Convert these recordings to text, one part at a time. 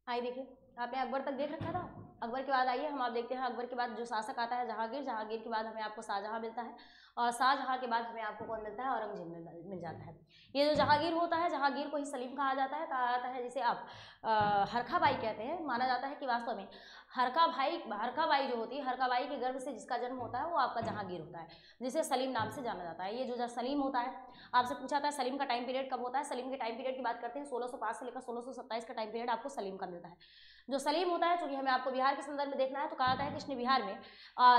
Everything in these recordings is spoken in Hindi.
आइए देखिए, आपने अकबर तक देख रखा था। अकबर के बाद आइए हम आप देखते हैं अकबर के बाद जो शासक आता है जहांगीर। जहांगीर के बाद हमें आपको शाहजहां मिलता है और शाहजहां के बाद हमें आपको कौन मिलता है, औरंगजेब मिल जाता है। ये जो जहांगीर होता है, जहांगीर को ही सलीम कहा जाता है। कहा जाता है जिसे आप हरखा बाई कहते हैं। माना जाता है कि वास्तव में हरखा बाई जो होती है, हरखा बाई के गर्भ से जिसका जन्म होता है वो आपका जहांगीर होता है, जिसे सलीम नाम से जाना जाता है। ये जो सलीम होता है, आपसे पूछा था सलीम का टाइम पीरियड कब होता है। सलीम के टाइम पीरियड की बात करते हैं 1605 से लेकर 1627 का टाइम पीरियड आपको सलीम का मिलता है। जो सलीम होता है, चूंकि हमें आपको बिहार के संदर्भ में देखना है, तो कहा जाता है कि इसने बिहार में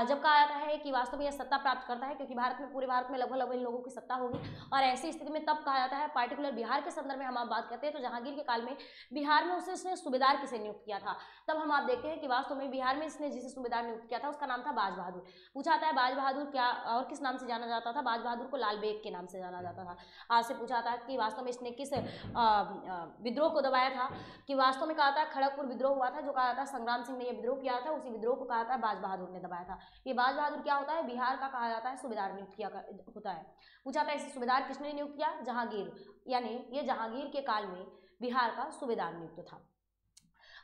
जब कहा जाता है कि वास्तव में यह सत्ता प्राप्त करता है, क्योंकि भारत में पूरे भारत में लगभग इन लोगों की सत्ता होगी, और ऐसी स्थिति में तब कहा जाता है, पार्टिकुलर बिहार के संदर्भ में हम आप बात करते हैं तो जहांगीर के काल में बिहार में उसने सूबेदार किसे नियुक्त किया था। तब हम आप देखते हैं कि वास्तव में बिहार में इसने जिसे सूबेदार नियुक्त किया था उसका नाम था बाज बहादुर। पूछा जाता है बाज बहादुर क्या और किस नाम से जाना जाता था। बाज बहादुर को लाल बेग के नाम से जाना जाता था। आपसे पूछा था कि वास्तव में इसने किस विद्रोह को दबाया था, कि वास्तव में कहा था खड़गपुर विद्रोह हुआ था, जो कहा था संग्राम सिंह ने यह विद्रोह किया था, उसी विद्रोह को कहा था बाज बहादुर ने दबाया था। ये बाज बहादुर क्या होता है, बिहार का कहा जाता है सूबेदार नियुक्त किया होता है। पूछा था इसे सूबेदार किसने नियुक्त किया, जहांगीर, यानी ये जहांगीर के काल में बिहार का सूबेदार नियुक्त था।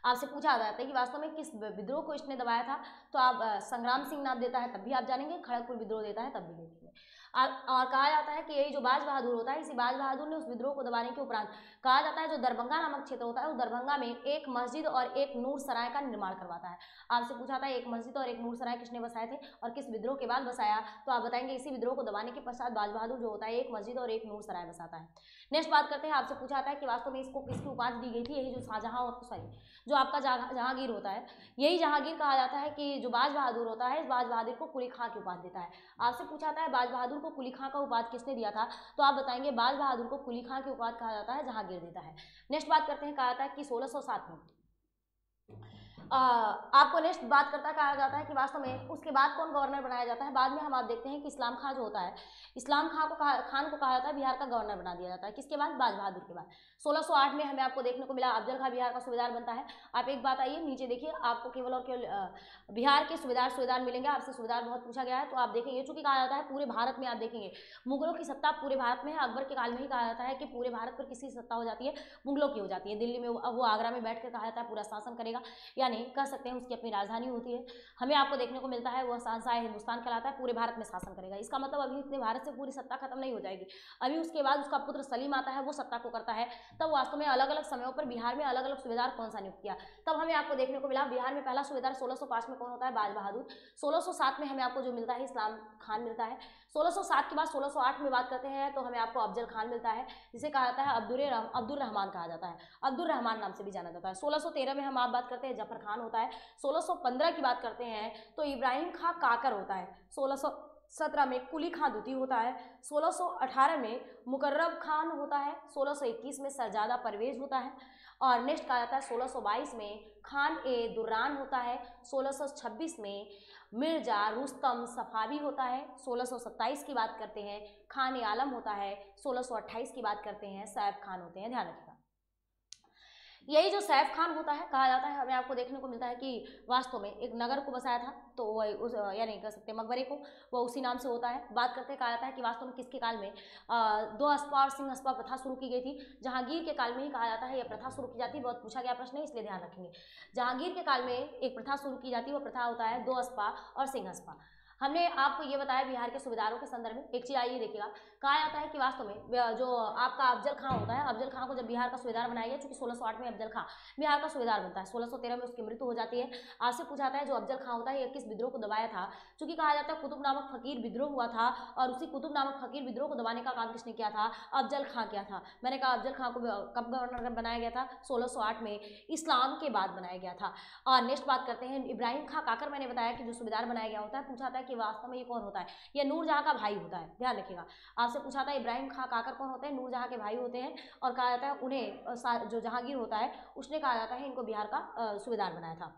आपसे पूछा जाता है कि वास्तव में किस विद्रोह को इसने दबाया था, तो आप संग्राम सिंह नाम देता है तब भी आप जानेंगे, खड़गपुर विद्रोह देता है तब भी देखेंगे। और कहा जाता है कि यही जो बाज बहादुर होता है, इसी बाज बहादुर ने उस विद्रोह को दबाने के उपरांत कहा जाता है जो दरभंगा नामक क्षेत्र होता है, उस दरभंगा में एक मस्जिद और एक नूर सराय का निर्माण करवाता है। आपसे पूछा था एक मस्जिद और एक नूर सराय किसने बसाए थे और किस विद्रोह के बाद बसाया, तो आप बताएंगे इसी विद्रोह को दबाने के पश्चात बाज बहादुर जो होता है एक मस्जिद और एक नूर सराय बसाता है। नेक्स्ट बात करते हैं, आपसे पूछा था कि वास्तव में इसको किसकी उपाधि दी गई थी। यही जो शाहजहां, सॉरी, जो आपका जहांगीर होता है, यही जहांगीर कहा जाता है कि जो बाज बहादुर होता है, इस बाज बहादुर को कुली खां की उपाधि देता है। आपसे पूछा था बाज बहादुर को कुली खां का उपाधि किसने दिया था, तो आप बताएंगे बाज बहादुर को कुली खां की उपाधि कहा जाता है जहांगीर देता है। नेक्स्ट बात करते हैं, कहा जाता है कि 1607 में आपको नेक्स्ट बात करता कहा जाता है कि वास्तव में उसके बाद कौन गवर्नर बनाया जाता है। बाद में हम आप देखते हैं कि इस्लाम खां जो होता है, इस्लाम खान को कहा जाता है बिहार का गवर्नर बना दिया जाता है। किसके बाद, बाज बहादुर के बाद। 1608 में हमें आपको देखने को मिला अफजल खां बिहार का सूबेदार बनता है। आप एक बात आइए नीचे देखिए, आपको केवल और केवल बिहार के सूबेदार मिलेंगे। आपसे सूबेदार बहुत पूछा गया है, तो आप देखेंगे चूंकि कहा जाता है पूरे भारत में, आप देखेंगे मुगलों की सत्ता पूरे भारत में है। अकबर के काल में ही कहा जाता है कि पूरे भारत पर किसी सत्ता हो जाती है, मुगलों की हो जाती है। दिल्ली में वो आगरा में बैठ कर कहा जाता है पूरा शासन करेगा, यानी कह सकते हैं उसकी अपनी राजधानी होती है। हमें आपको देखने को मिलता है वह शाहजहां हिंदुस्तान कहलाता है, पूरे भारत में शासन करेगा। इसका मतलब अभी इतने भारत से पूरी सत्ता खत्म नहीं हो जाएगी, अभी उसके बाद उसका पुत्र सलीम आता है, वो सत्ता को करता है। तब वास्तव में अलग अलग समयों पर बिहार में अलग अलग सूबेदार कौन सा नियुक्त किया, तब हमें आपको देखने को मिला बिहार में पहला सूबेदार 1605 में कौन होता है, बाज बहादुर। 1607 में हमें आपको जो मिलता है इस्लाम खान मिलता है। 1607 के बाद 1608 में बात करते हैं तो हमें आपको अफजल खान मिलता है, जिसे कहा जाता है अब्दुल रहमान कहा जाता है, अब्दुल रहमान नाम से भी जाना जाता है। 1613 में हम आप बात करते हैं जफर खान होता है। 1615 की बात करते हैं तो इब्राहिम खां काकर होता है। 1617 में कुली खां दूती होता है। 1618 में मुकर्रब खान होता है। 1621 में सरजादा परवेज होता है। और नेक्स्ट कहा जाता है 1622 में खान ए दुर्रान होता है। 1626 में मिर्जा रुस्तम सफावी होता है। 1627 की बात करते हैं खान ए आलम होता है। 1628 की बात करते हैं सैफ खान होते हैं। ध्यान रखिएगा, यही जो सैफ खान होता है कहा जाता है, हमें आपको देखने को मिलता है कि वास्तव में एक नगर को बसाया था, तो वही उस यानी कह सकते हैं मकबरे को, वो उसी नाम से होता है। बात करते हैं कहा जाता है कि वास्तव में किसके काल में दो अस्पा और सिंह अस्पा प्रथा शुरू की गई थी। जहांगीर के काल में ही कहा जाता है यह प्रथा शुरू की जाती है। बहुत पूछा गया प्रश्न है, इसलिए ध्यान रखेंगे। जहांगीर के काल में एक प्रथा शुरू की जाती है, वो प्रथा होता है दो अस्पा और सिंह अस्पा। हमने आपको ये बताया बिहार के सूबेदारों के संदर्भ में। एक चीज आइए देखिएगा, कहा जाता है कि वास्तव में जो आपका अफजल खां होता है, अफजल खां को जब बिहार का सूबेदार बनाया गया, चूंकि 1608 में अफजल खां बिहार का सूबेदार बनता है, 1613 में उसकी मृत्यु हो जाती है। आपसे पूछा जाता है जो अफजल खां होता है ये किस विद्रोह को दबाया था, चूंकि कहा जाता है कुतुब नामक फकीर विद्रोह हुआ था, और उसी कुतुब नामक फकीर विद्रोह को दबाने का काम किसने किया था, अफजल खां किया था। मैंने कहा अफजल खां को कब गवर्नर बनाया गया था, 1608 में इस्लाम के बाद बनाया गया था। और नेक्स्ट बात करते हैं इब्राहिम खां काकर, मैंने बताया कि जो सूबेदार बनाया गया होता है। पूछा था कि वास्तव में ये कौन होता है, ये नूरजहां का भाई होता है। ध्यान रखिएगा, आपसे पूछा था इब्राहिम खां काकर कौन होते हैं, नूरजहां के भाई होते हैं। और कहा जाता है उन्हें जो जहांगीर होता है उसने कहा जाता है इनको बिहार का सूबेदार बनाया था।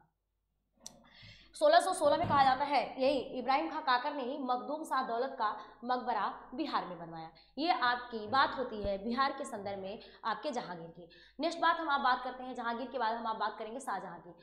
1616 में कहा जाता है यही इब्राहिम खां काकर ने ही मखदूम शाह दौलत का मकबरा बिहार में बनवाया। ये आपकी बात होती है बिहार के संदर्भ में आपके जहांगीर की। नेक्स्ट बात हम आप बात करते हैं जहांगीर के बाद हम आप बात करेंगे शाहजहां की।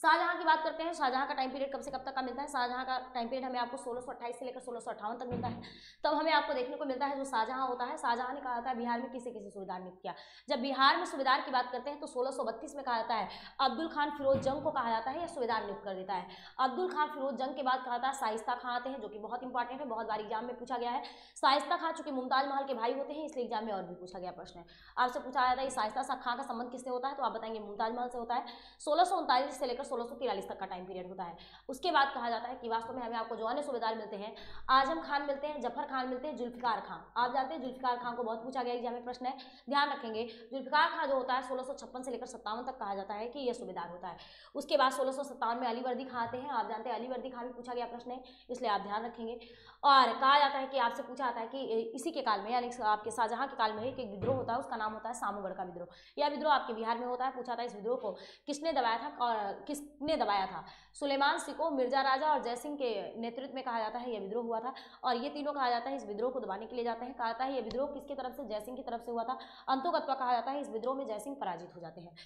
शाहजहां की बात करते हैं। शाहजहां का टाइम पीरियड कब से कब तक का मिलता है? शाहजहां का टाइम पीरियड हमें आपको 1628 से लेकर 1658 तक मिलता है। तब हमें आपको देखने को मिलता है जो शाहजहां होता है, शाहजहां ने कहा था बिहार में किसे किसे सूबेदार नियुक्त किया। जब बिहार में सूबेदार की बात करते हैं तो 1632 में कहा जाता है अब्दुल खान फिरोज जंग को कहा जाता है या सूबेदार नियुक्त कर देता है। अब्दुल खान फिरोज जंग के बाद कहा था शाइस्ता खां आते हैं, जो कि बहुत इंपॉर्टेंट है, बहुत बार एग्जाम में पूछा गया है। शाइस्ता खां चूंकि मुमताज महल के भाई होते हैं इसलिए एग्जाम में और भी पूछा गया प्रश्न है। आपसे पूछा जाता है शाइस्ता खां का संबंध किससे होता है, तो आप बताएंगे मुमताज महल से होता है। 1639 से लेकर 1643 तक का टाइम पीरियड होता है। उसके बाद कहा जाता है कि वास्तव में हमें आपको जो अन्य सूबेदार मिलते हैं, आजम खान मिलते हैं, जफर खान मिलते हैं, जुल्फिकार खां। आप जानते हैं जुल्फिकार खां को बहुत पूछा गया एग्जाम में प्रश्न है, ध्यान रखेंगे। जुल्फिकार खां जो होता है 1656 से लेकर 57 तक कहा जाता है कि यह सूबेदार होता है। उसके बाद 1657 में अलीवर्दी खां आते हैं। आप जानते हैं अलीवर्दी खां भी पूछा गया प्रश्न है, इसलिए आप ध्यान रखेंगे। और कहा जाता है कि आपसे पूछा जाता है कि इसी के काल में यानी आपके शाहजहां के काल में एक विद्रोह होता है, उसका नाम होता है सामूगढ़ का विद्रोह। यह विद्रोह आपके बिहार में होता है। पूछा था इस विद्रोह को किसने दबाया था और किसने दबाया था? सुलेमान सिको, मिर्जा राजा और जयसिंह के नेतृत्व में कहा जाता है यह विद्रोह हुआ था। और ये तीनों कहा जाता है इस विद्रोह को दबाने के लिए जाते हैं। कहा जाता है यह विद्रोह किसकी तरफ से? जयसिंह की तरफ से हुआ था। अंतोगत्वा कहा जाता है इस विद्रोह में जयसिंह पराजित हो जाते हैं।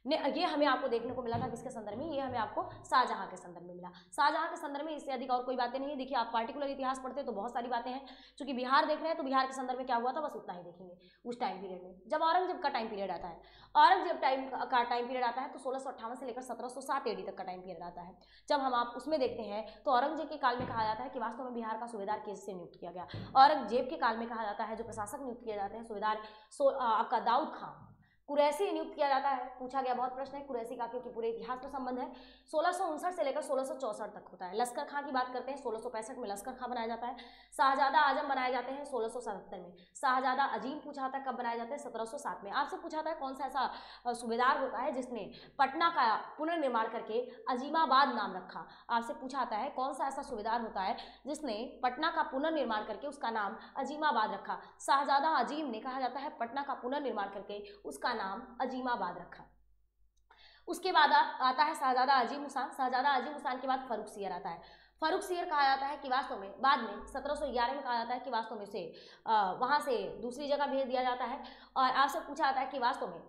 ये हमें आपको देखने को मिला था किसके संदर्भ में? ये हमें आपको शाहजहां के संदर्भ में मिला। शाहजहां के संदर्भ में इससे अधिक और कोई बातें नहीं है। देखिए आप पार्टिकुलर इतिहास पढ़ते तो बहुत सारी बातें हैं, क्योंकि बिहार देख रहे हैं तो बिहार के संदर्भ में क्या हुआ था बस उतना ही देखेंगे उस टाइम पीरियड में। जब औरंगजेब का टाइम पीरियड आता है, औरंगजेब टाइम पीरियड आता है तो 1658 से लेकर 1707 एडी तक का टाइम पीरियड आता है। जब हम आप उसमें देखते हैं तो औरंगजेब के काल में कहा जाता है कि वास्तव में बिहार का सूबेदार किससे नियुक्त किया गया। औरंगजेब के काल में कहा जाता है जो प्रशासक नियुक्त किए जाते हैं सूबेदार आपका दाऊद खां कुरैशी नियुक्त किया जाता है। पूछा गया बहुत प्रश्न है कुरैशी का, क्योंकि पूरे इतिहास में संबंध है। 1659 से लेकर 1664 तक होता है। लश्कर खां की बात करते हैं 1665 में लश्कर खां बनाया जाता है। शाहजादा आजम बनाए जाते हैं 1677 में। शाहजादा अजीम पूछा था कब बनाए जाते हैं? 1707 में। आपसे पूछा था कौन सा ऐसा सूबेदार होता है जिसने पटना का पुनर्निर्माण करके अजीमाबाद नाम रखा। आपसे पूछा था है कौन सा ऐसा सूबेदार होता है जिसने पटना का पुनर्निर्माण करके उसका नाम अजीमाबाद रखा। शाहजादा अजीम ने कहा जाता है पटना का पुनर्निर्माण करके उसका नाम अजीमाबाद रखा। उसके बाद आता है शाहजादा अजीम उसान। शाहजादा अजीम उसान के बाद फर्रुख सियर आता है। फर्रुख सियर कहा जाता है कि वास्तव में बाद में 1711 में कहा जाता है कि वास्तव में से वहाँ से दूसरी जगह भेज दिया जाता है। और आपसे पूछा जाता है कि वास्तव में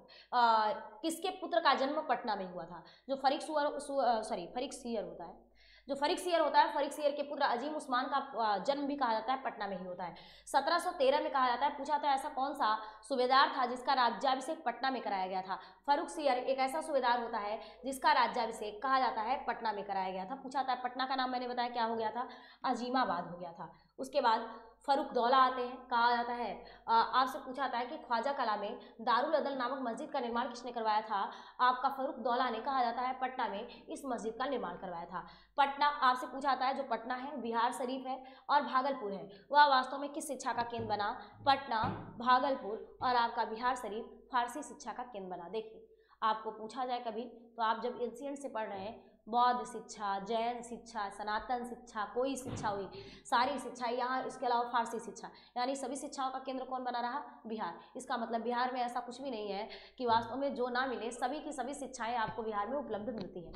किसके पुत्र का जन्म पटना में हुआ था? जो फरीक सियर होता है, जो फरीक सियर होता है, फरीक सियर के पुत्र अजीम उस्मान का जन्म भी कहा जाता है पटना में ही होता है। 1713 में कहा जाता है, पूछा था ऐसा कौन सा सूबेदार था जिसका राज्याभिषेक पटना में कराया गया था? फर्रुख सियर एक ऐसा सूबेदार होता है जिसका राज्याभिषेक कहा जाता है पटना में कराया गया था। पूछा था पटना का नाम मैंने बताया क्या हो गया था? अजीमाबाद हो गया था। उसके बाद फर्रुखदौला आते हैं। कहा जाता है आपसे पूछा जाता है कि ख्वाजा कला में दारुल अदल नामक मस्जिद का निर्माण किसने करवाया था? आपका फर्रुखदौला ने कहा जाता है पटना में इस मस्जिद का निर्माण करवाया था। पटना आपसे पूछा जाता है जो पटना है बिहार शरीफ है और भागलपुर है, वह वास्तव में किस शिक्षा का केंद्र बना? पटना, भागलपुर और आपका बिहार शरीफ फारसी शिक्षा का केंद्र बना। देखिए आपको पूछा जाए कभी तो आप जब एंशिएंट से पढ़ रहे हैं, बौद्ध शिक्षा, जैन शिक्षा, सनातन शिक्षा, कोई शिक्षा हुई, सारी शिक्षा यहाँ, इसके अलावा फारसी शिक्षा, यानी सभी शिक्षाओं का केंद्र कौन बना रहा? बिहार। इसका मतलब बिहार में ऐसा कुछ भी नहीं है कि वास्तव में जो ना मिले, सभी की सभी शिक्षाएं आपको बिहार में उपलब्ध मिलती हैं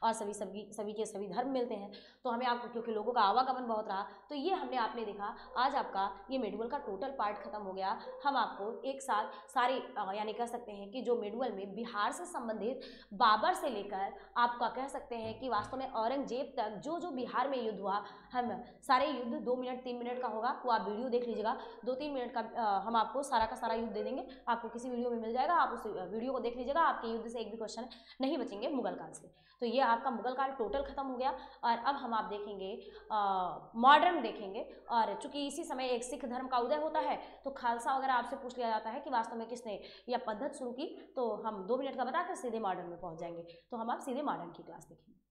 और सभी के सभी धर्म मिलते हैं। तो हमें आपको, क्योंकि लोगों का आवागमन बहुत रहा, तो ये हमने आपने देखा। आज आपका ये मेडुअल का टोटल पार्ट खत्म हो गया। हम आपको एक साथ सारी यानी कह सकते हैं कि जो मेडुअल में बिहार से संबंधित बाबर से लेकर आपका कह सकते हैं कि वास्तव में औरंगजेब तक जो जो बिहार में युद्ध हुआ, हम सारे युद्ध 2 मिनट 3 मिनट का होगा, वो आप वीडियो देख लीजिएगा। 2-3 मिनट का हम आपको सारा का सारा युद्ध दे देंगे, आपको किसी वीडियो में मिल जाएगा, आप उस वीडियो को देख लीजिएगा। आपके युद्ध से एक भी क्वेश्चन नहीं बचेंगे मुगल काल से। तो ये आपका मुगल काल टोटल खत्म हो गया। और अब हम आप देखेंगे मॉडर्न देखेंगे। और चूंकि इसी समय एक सिख धर्म का उदय होता है, तो खालसा वगैरह आपसे पूछ लिया जाता है कि वास्तव में किसने यह पद्धति शुरू की, तो हम 2 मिनट का बताकर सीधे मॉडर्न में पहुंच जाएंगे। तो हम आप सीधे मॉडर्न की क्लास देखेंगे।